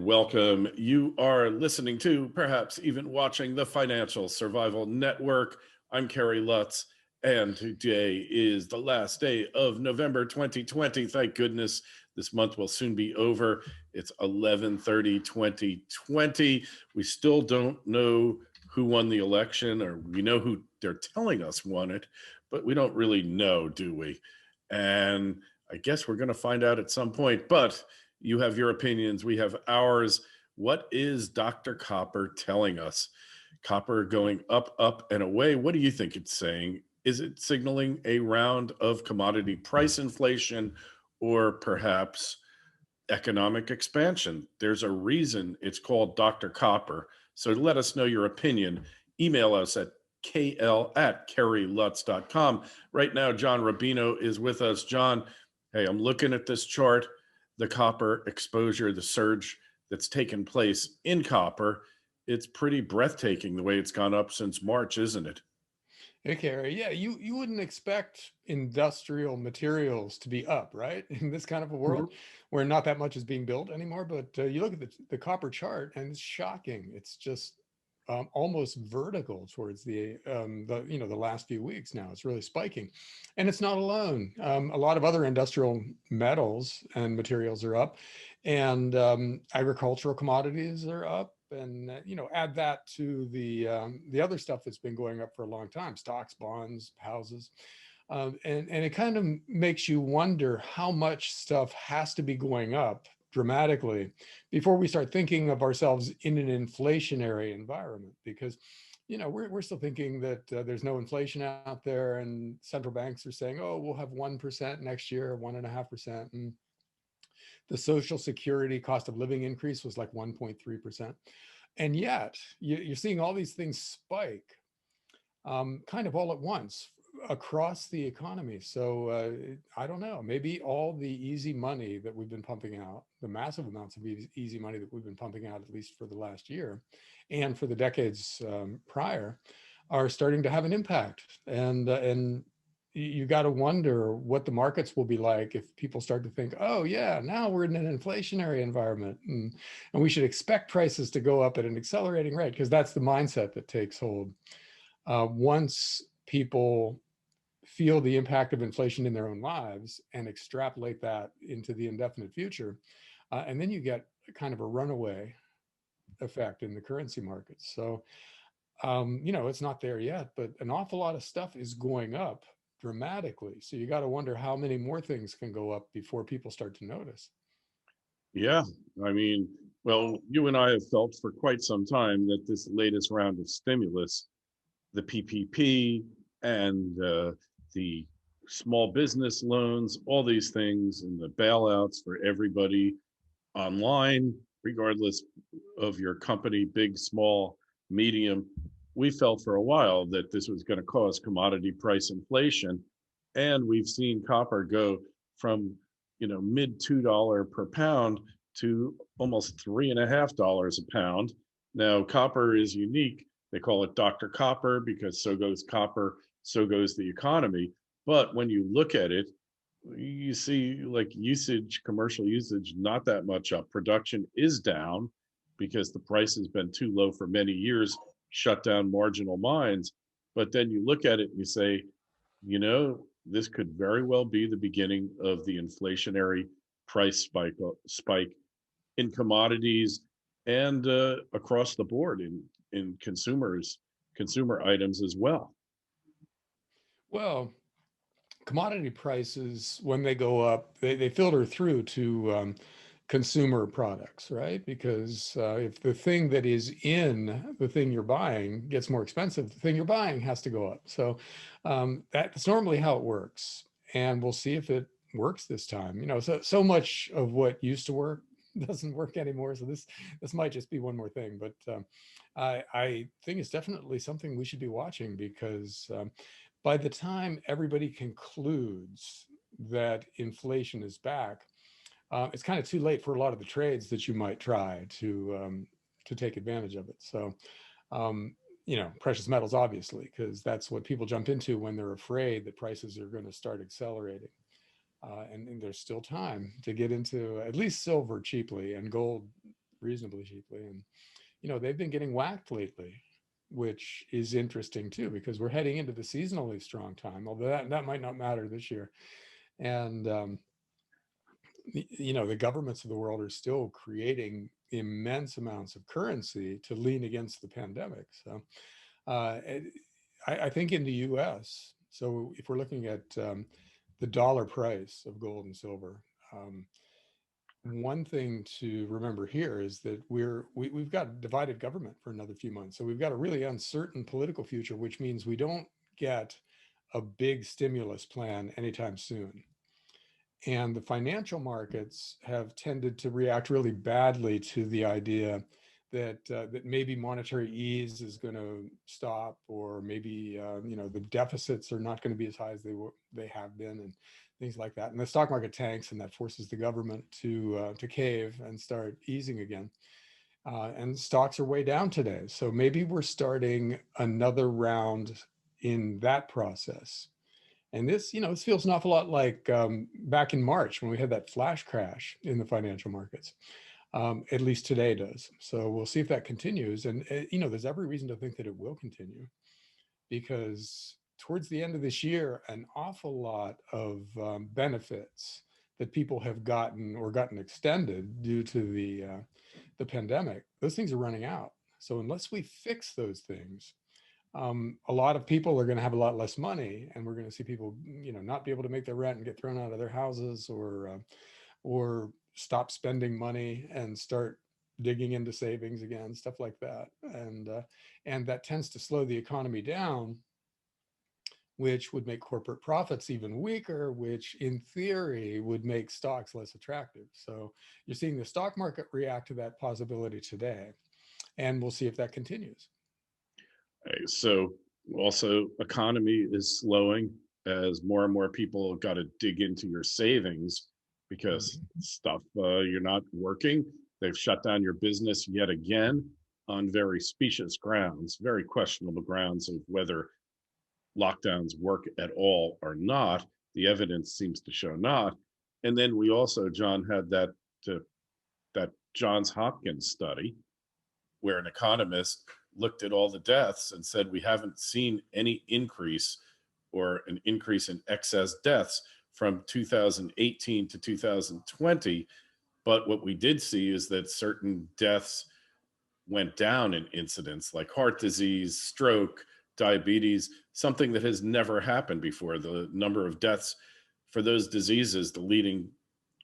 welcome. You are listening to, perhaps even watching, the Financial Survival Network. I'm Kerry Lutz, and today is the last day of November 2020. Thank goodness this month will soon be over. It's 11/30/2020. We still don't know who won the election, or we know who they're telling us won it, but we don't really know, do we? And I guess we're going to find out at some point, but you have your opinions. We have ours. What is Dr. Copper telling us? Copper going up, up, and away. What do you think it's saying? Is it signaling a round of commodity price inflation or perhaps economic expansion? There's a reason it's called Dr. Copper. So let us know your opinion. Email us at kl@kerrylutz.com. Right now, John Rubino is with us. John, hey, I'm looking at this chart, the copper exposure, the surge that's taken place in copper. It's pretty breathtaking the way it's gone up since March, isn't it? Hey, Kerry. Yeah, you wouldn't expect industrial materials to be up, right? In this kind of a Mhm. world where not that much is being built anymore. But you look at the copper chart, and it's shocking. It's just almost vertical towards the last few weeks now. It's really spiking, and it's not alone. A lot of other industrial metals and materials are up, and agricultural commodities are up. And add that to the other stuff that's been going up for a long time: stocks, bonds, houses, and it kind of makes you wonder how much stuff has to be going up dramatically before we start thinking of ourselves in an inflationary environment. Because we're still thinking that there's no inflation out there, and central banks are saying, oh, we'll have 1% next year, 1.5%, and the social security cost of living increase was like 1.3%. And yet you're seeing all these things spike kind of all at once across the economy. So I don't know, maybe all the easy money that we've been pumping out, the massive amounts of easy money that we've been pumping out, at least for the last year and for the decades prior, are starting to have an impact. And you got to wonder what the markets will be like if people start to think, oh yeah, now we're in an inflationary environment, and we should expect prices to go up at an accelerating rate, because that's the mindset that takes hold once people feel the impact of inflation in their own lives and extrapolate that into the indefinite future. And then you get kind of a runaway effect in the currency markets. So, it's not there yet, but an awful lot of stuff is going up dramatically. So you got to wonder how many more things can go up before people start to notice. Yeah, I mean, well, you and I have felt for quite some time that this latest round of stimulus, the PPP and the small business loans, all these things, and the bailouts for everybody online, regardless of your company, big, small, medium. We felt for a while that this was going to cause commodity price inflation. And we've seen copper go from, mid $2 per pound to almost $3.50 a pound. Now, copper is unique. They call it Dr. Copper because so goes copper, so goes the economy. But when you look at it, you see like usage, commercial usage, not that much up. Production is down because the price has been too low for many years, shut down marginal mines. But then you look at it and you say, this could very well be the beginning of the inflationary price spike in commodities and across the board in consumer items as well. Well, commodity prices, when they go up, they filter through to consumer products, right? Because if the thing that is in the thing you're buying gets more expensive, the thing you're buying has to go up. So that's normally how it works. And we'll see if it works this time. So much of what used to work doesn't work anymore. So this might just be one more thing. But I think it's definitely something we should be watching, because by the time everybody concludes that inflation is back, it's kind of too late for a lot of the trades that you might try to take advantage of it. So, precious metals, obviously, because that's what people jump into when they're afraid that prices are going to start accelerating. And there's still time to get into at least silver cheaply, and gold reasonably cheaply. And, they've been getting whacked lately, which is interesting too, because we're heading into the seasonally strong time, although that might not matter this year. And, the governments of the world are still creating immense amounts of currency to lean against the pandemic. So I think in the US, so if we're looking at the dollar price of gold and silver, one thing to remember here is that we've got divided government for another few months. So we've got a really uncertain political future, which means we don't get a big stimulus plan anytime soon. And the financial markets have tended to react really badly to the idea that maybe monetary ease is going to stop, or maybe the deficits are not going to be as high as they have been, and things like that. And the stock market tanks, and that forces the government to cave and start easing again. And stocks are way down today, so maybe we're starting another round in that process. And this feels an awful lot like back in March when we had that flash crash in the financial markets. At least today does. So we'll see if that continues. And, there's every reason to think that it will continue, because towards the end of this year, an awful lot of benefits that people have gotten or gotten extended due to the pandemic, those things are running out. So unless we fix those things, a lot of people are going to have a lot less money, and we're going to see people, not be able to make their rent and get thrown out of their houses, or stop spending money and start digging into savings again, stuff like that. And that tends to slow the economy down, which would make corporate profits even weaker, which in theory would make stocks less attractive. So you're seeing the stock market react to that possibility today, and we'll see if that continues. So also economy is slowing as more and more people got to dig into your savings because stuff, you're not working. They've shut down your business yet again on very specious grounds, very questionable grounds of whether lockdowns work at all or not. The evidence seems to show not. And then we also, John, had that Johns Hopkins study where an economist looked at all the deaths and said we haven't seen any increase or an increase in excess deaths from 2018 to 2020. But what we did see is that certain deaths went down in incidence, like heart disease, stroke, diabetes, something that has never happened before. The number of deaths for those diseases, the leading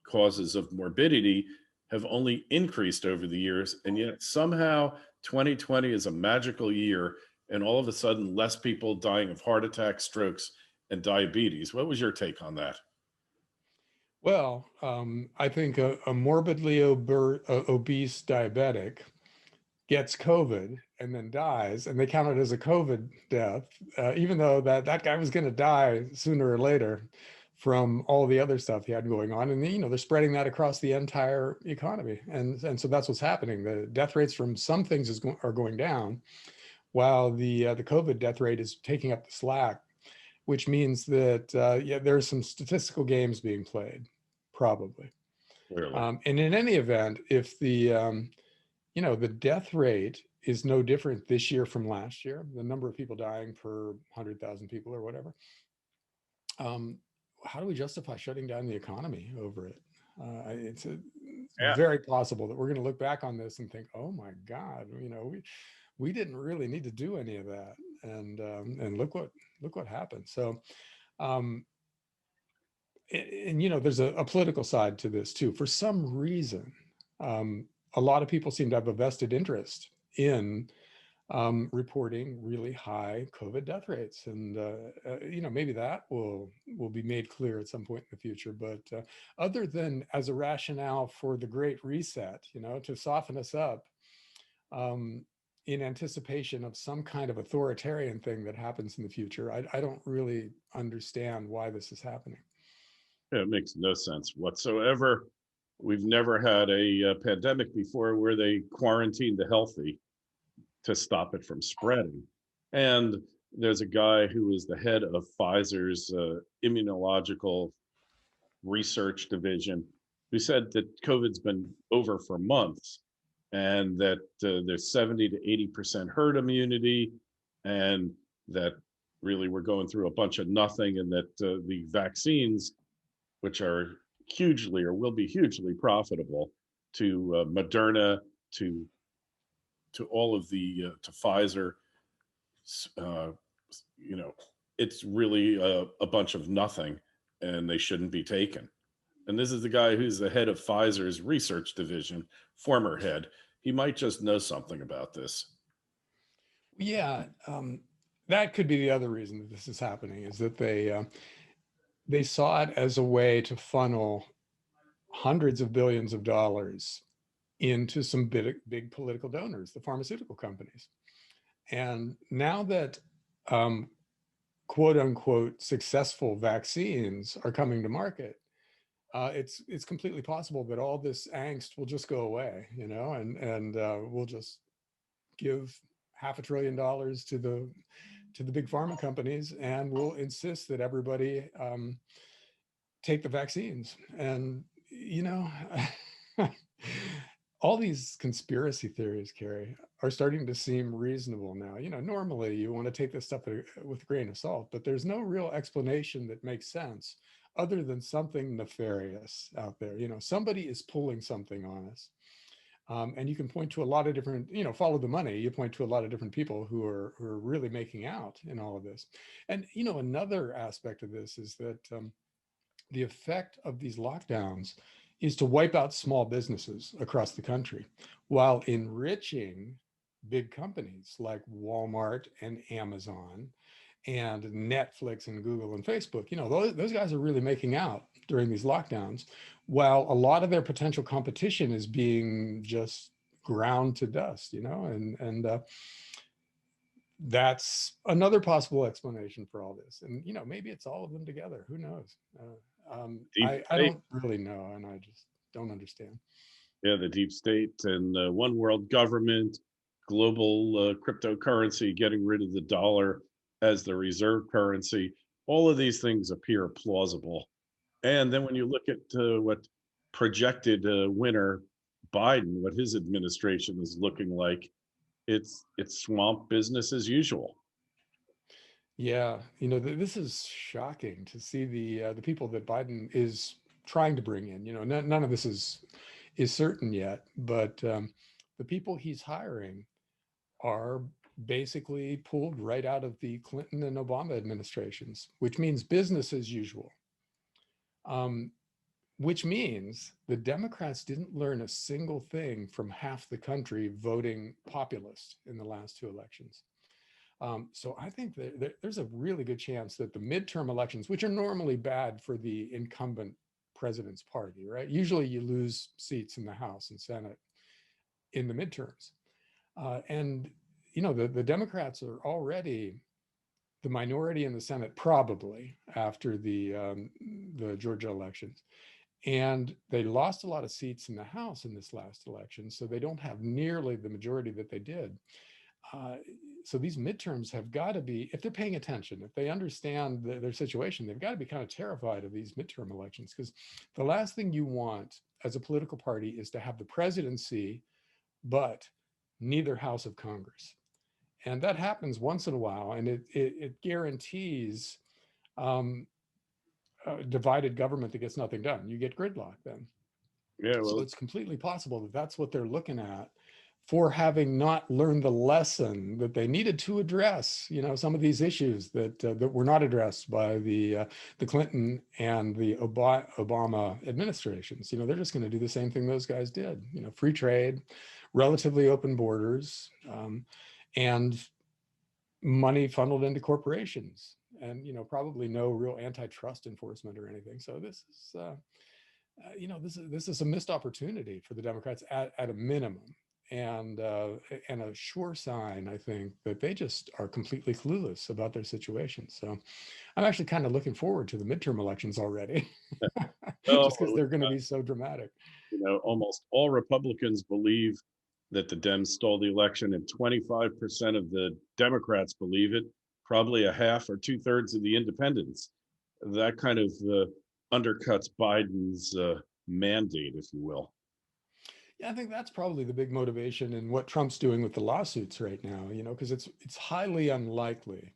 causes of morbidity, have only increased over the years. And yet somehow 2020 is a magical year, and all of a sudden less people dying of heart attacks, strokes, and diabetes. What was your take on that? Well, I think a morbidly obese diabetic gets COVID and then dies, and they count it as a COVID death, even though that guy was going to die sooner or later from all the other stuff he had going on. And they're spreading that across the entire economy, and so that's what's happening. The death rates from some things are going down, while the COVID death rate is taking up the slack, which means that there's some statistical games being played, probably. Clearly. And in any event, if the death rate is no different this year from last year, the number of people dying per 100,000 people or whatever, how do we justify shutting down the economy over it? It's very possible that we're going to look back on this and think, oh my God, we didn't really need to do any of that, and look what happened. So, and there's a political side to this too. For some reason, a lot of people seem to have a vested interest in reporting really high COVID death rates, and maybe that will be made clear at some point in the future. But other than as a rationale for the Great Reset, to soften us up in anticipation of some kind of authoritarian thing that happens in the future, I don't really understand why this is happening. It makes no sense whatsoever. We've never had a pandemic before where they quarantined the healthy to stop it from spreading. And there's a guy who is the head of Pfizer's immunological research division who said that COVID's been over for months. and that there's 70 to 80% herd immunity, and that really we're going through a bunch of nothing, and that the vaccines, which are hugely or will be hugely profitable to Moderna, to all of the to Pfizer, uh, you know, it's really a bunch of nothing, and they shouldn't be taken. And this is the guy who's the head of Pfizer's research division, former head. He might just know something about this. Yeah, that could be the other reason that this is happening, is that they saw it as a way to funnel hundreds of billions of dollars into some big political donors, the pharmaceutical companies. And now that quote unquote successful vaccines are coming to market, it's completely possible that all this angst will just go away, and we'll just give $500 billion to the big pharma companies, and we'll insist that everybody take the vaccines. And all these conspiracy theories, Kerry, are starting to seem reasonable now. Normally you want to take this stuff with a grain of salt, but there's no real explanation that makes sense other than something nefarious out there. Somebody is pulling something on us. And you can point to a lot of different, follow the money. You point to a lot of different people who are really making out in all of this. And, another aspect of this is that the effect of these lockdowns is to wipe out small businesses across the country while enriching big companies like Walmart and Amazon and Netflix and Google and Facebook. Those guys are really making out during these lockdowns, while a lot of their potential competition is being just ground to dust, and that's another possible explanation for all this. And, maybe it's all of them together. Who knows? Deep I state, don't really know, and I just don't understand. yeah, the deep state and one world government, global cryptocurrency, getting rid of the dollar as the reserve currency. All of these things appear plausible. And then when you look at what projected winner Biden, what his administration is looking like, it's swamp business as usual. Yeah, this is shocking to see the people that Biden is trying to bring in. None of this is certain yet, but the people he's hiring are basically pulled right out of the Clinton and Obama administrations, which means business as usual. Which means the Democrats didn't learn a single thing from half the country voting populist in the last two elections. So I think that there's a really good chance that the midterm elections, which are normally bad for the incumbent president's party, right? Usually you lose seats in the House and Senate in the midterms. And, the Democrats are already the minority in the Senate, probably after the Georgia elections. And they lost a lot of seats in the House in this last election, so they don't have nearly the majority that they did. So these midterms have got to be, if they're paying attention, if they understand their situation, they've got to be kind of terrified of these midterm elections, because the last thing you want as a political party is to have the presidency, but neither house of Congress. And that happens once in a while, and it guarantees divided government that gets nothing done. You get gridlock then. Yeah, So well, it's completely possible that that's what they're looking at for having not learned the lesson that they needed to address. Some of these issues that were not addressed by the Clinton and the Obama administrations. They're just going to do the same thing those guys did. Free trade, relatively open borders, and money funneled into corporations, and probably no real antitrust enforcement or anything. So this is this is a missed opportunity for the Democrats at a minimum, and a sure sign, I think, that they just are completely clueless about their situation. So I'm actually kind of looking forward to the midterm elections already, well, just because they're going to be so dramatic. almost all Republicans believe that the Dems stole the election, and 25% of the Democrats believe it. Probably a half or 2/3 of the independents. That kind of undercuts Biden's mandate, if you will. Yeah, I think that's probably the big motivation in what Trump's doing with the lawsuits right now, because it's highly unlikely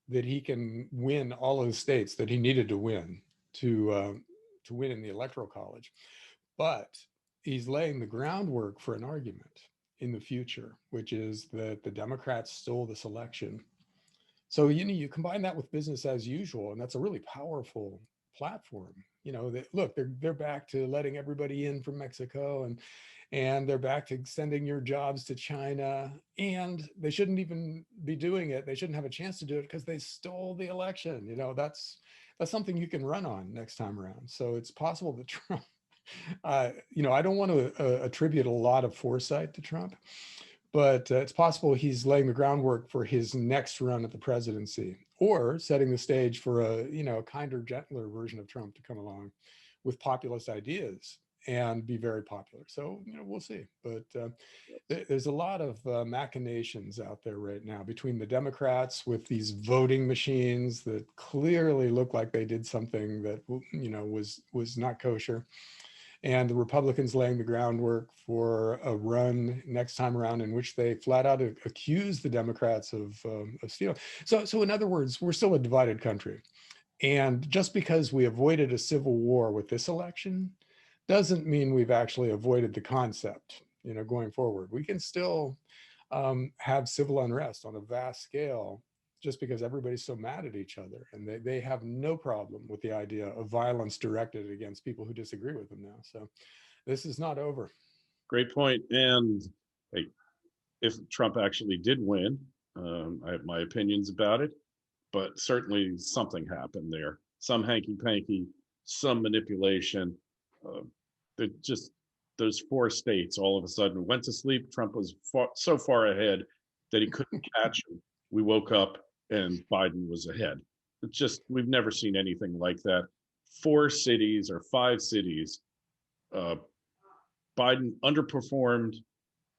that he can win all of the states that he needed to win in the electoral college. But he's laying the groundwork for an argument in the future, which is that the Democrats stole this election. So you combine that with business as usual, and that's a really powerful platform. Look, they're back to letting everybody in from Mexico, and they're back to sending your jobs to China, and they shouldn't even be doing it. They shouldn't have a chance to do it because they stole the election. That's something you can run on next time around. So it's possible that Trump, I don't want to attribute a lot of foresight to Trump, but it's possible he's laying the groundwork for his next run at the presidency, or setting the stage for a kinder, gentler version of Trump to come along with populist ideas and be very popular. So we'll see. But there's a lot of machinations out there right now between the Democrats with these voting machines that clearly look like they did something that was not kosher, and the Republicans laying the groundwork for a run next time around in which they flat out accuse the Democrats of stealing. So in other words, we're still a divided country. And just because we avoided a civil war with this election doesn't mean we've actually avoided the concept, going forward. We can still have civil unrest on a vast scale just because everybody's so mad at each other, and they have no problem with the idea of violence directed against people who disagree with them now. So this is not over. Great point. And hey, if Trump actually did win, I have my opinions about it, but certainly something happened there. Some hanky panky, some manipulation. Uh, just those four states all of a sudden went to sleep. Trump was so far ahead that he couldn't catch him. We woke up and Biden was ahead. It's just, we've never seen anything like that. 4 cities or 5 cities, uh, Biden underperformed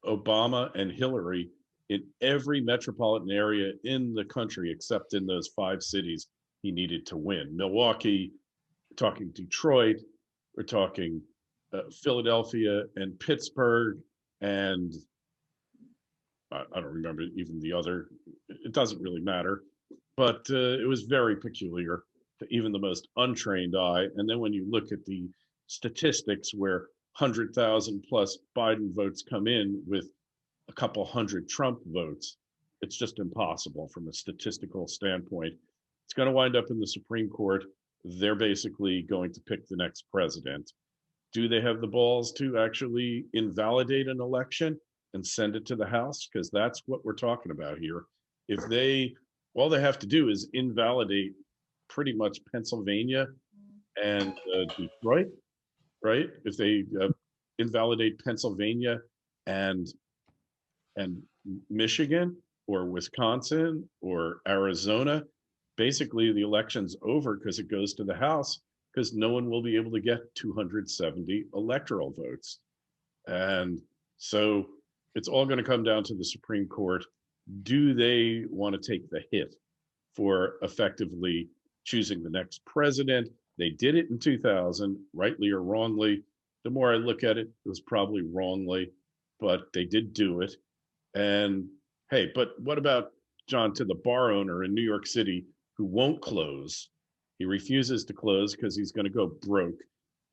Obama and Hillary in every metropolitan area in the country except in those 5 cities he needed to win. Milwaukee, we're talking Detroit, we're talking Philadelphia and Pittsburgh, and I don't remember even the other. It doesn't really matter, but it was very peculiar to even the most untrained eye. And then when you look at the statistics where 100,000 plus Biden votes come in with a couple hundred Trump votes, it's just impossible from a statistical standpoint. It's going to wind up in the Supreme Court. They're basically going to pick the next president. Do they have the balls to actually invalidate an election and send it to the House? Because that's what we're talking about here. If all they have to do is invalidate pretty much Pennsylvania and Detroit, right? If they invalidate Pennsylvania and Michigan or Wisconsin or Arizona, basically the election's over because it goes to the House, because no one will be able to get 270 electoral votes. And so it's all going to come down to the Supreme Court. Do they want to take the hit for effectively choosing the next president? They did it in 2000, rightly or wrongly. The more I look at it, it was probably wrongly, but they did do it. And hey, but what about, John, to the bar owner in New York City who won't close? He refuses to close because he's going to go broke.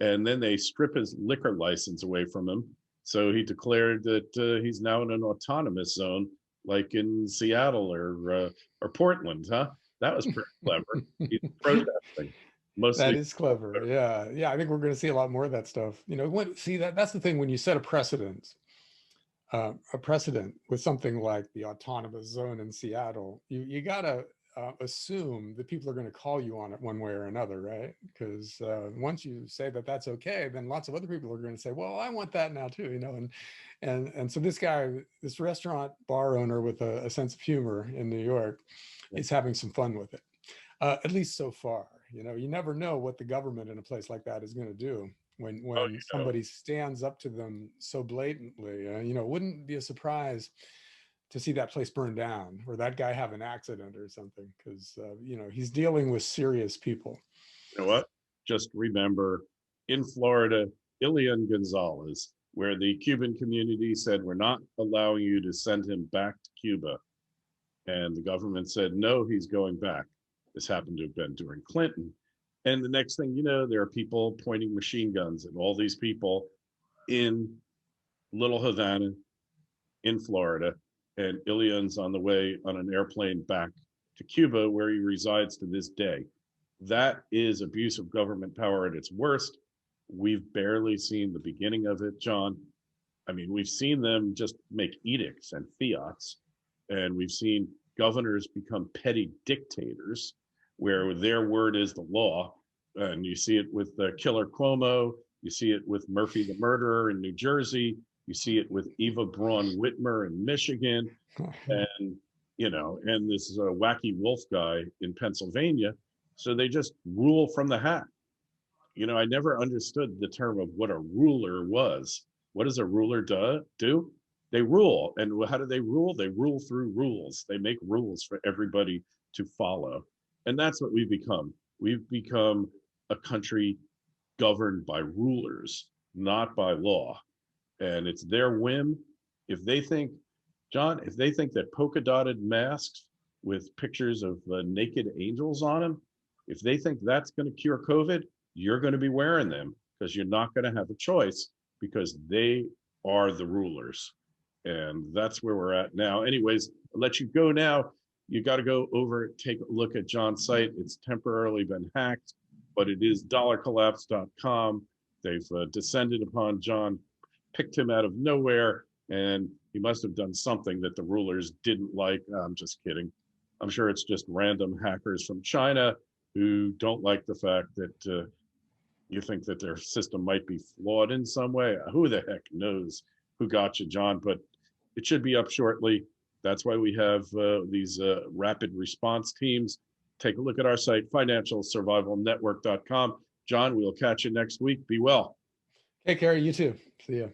And then they strip his liquor license away from him. So he declared that he's now in an autonomous zone, like in Seattle or Portland, huh? That was pretty clever. He's protesting. That Mostly. is clever. Yeah. Yeah. I think we're going to see a lot more of that stuff. That's the thing when you set a precedent with something like the autonomous zone in Seattle, you got to assume that people are going to call you on it one way or another, right? Because once you say that that's okay, then lots of other people are going to say, well, I want that now too, and so this restaurant bar owner with a sense of humor in New York is having some fun with it, at least so far. You never know what the government in a place like that is going to do when somebody stands up to them so blatantly. It wouldn't be a surprise to see that place burn down or that guy have an accident or something, because he's dealing with serious people. You know what? Just remember, in Florida, Ilian Gonzalez where the Cuban community said, we're not allowing you to send him back to Cuba. And the government said, no, he's going back. This happened to have been during Clinton. And the next thing you know, there are people pointing machine guns at all these people in Little Havana, in Florida, and Ilion's on the way on an airplane back to Cuba, where he resides to this day. That is abuse of government power at its worst. We've barely seen the beginning of it, John. I mean, we've seen them just make edicts and fiats, and we've seen governors become petty dictators where their word is the law. And you see it with Killer Cuomo, you see it with Murphy the Murderer in New Jersey, you see it with Eva Braun Whitmer in Michigan, and and this wacky wolf guy in Pennsylvania. So they just rule from the hat. I never understood the term of what a ruler was. What does a ruler do? They rule. And how do they rule? They rule through rules. They make rules for everybody to follow. And that's what we've become. We've become a country governed by rulers, not by law. And it's their whim. If they think, John, if they think that polka dotted masks with pictures of naked angels on them, if they think that's going to cure COVID, you're going to be wearing them because you're not going to have a choice because they are the rulers. And that's where we're at now. Anyways, I'll let you go now. You got to go over, take a look at John's site. It's temporarily been hacked, but it is dollarcollapse.com. They've descended upon John, picked him out of nowhere, and he must have done something that the rulers didn't like. I'm just kidding. I'm sure it's just random hackers from China who don't like the fact that you think that their system might be flawed in some way. Who the heck knows who got you, John? But it should be up shortly. That's why we have these rapid response teams. Take a look at our site, financialsurvivalnetwork.com. John, we'll catch you next week. Be well. Hey, Kerry, you too. See ya.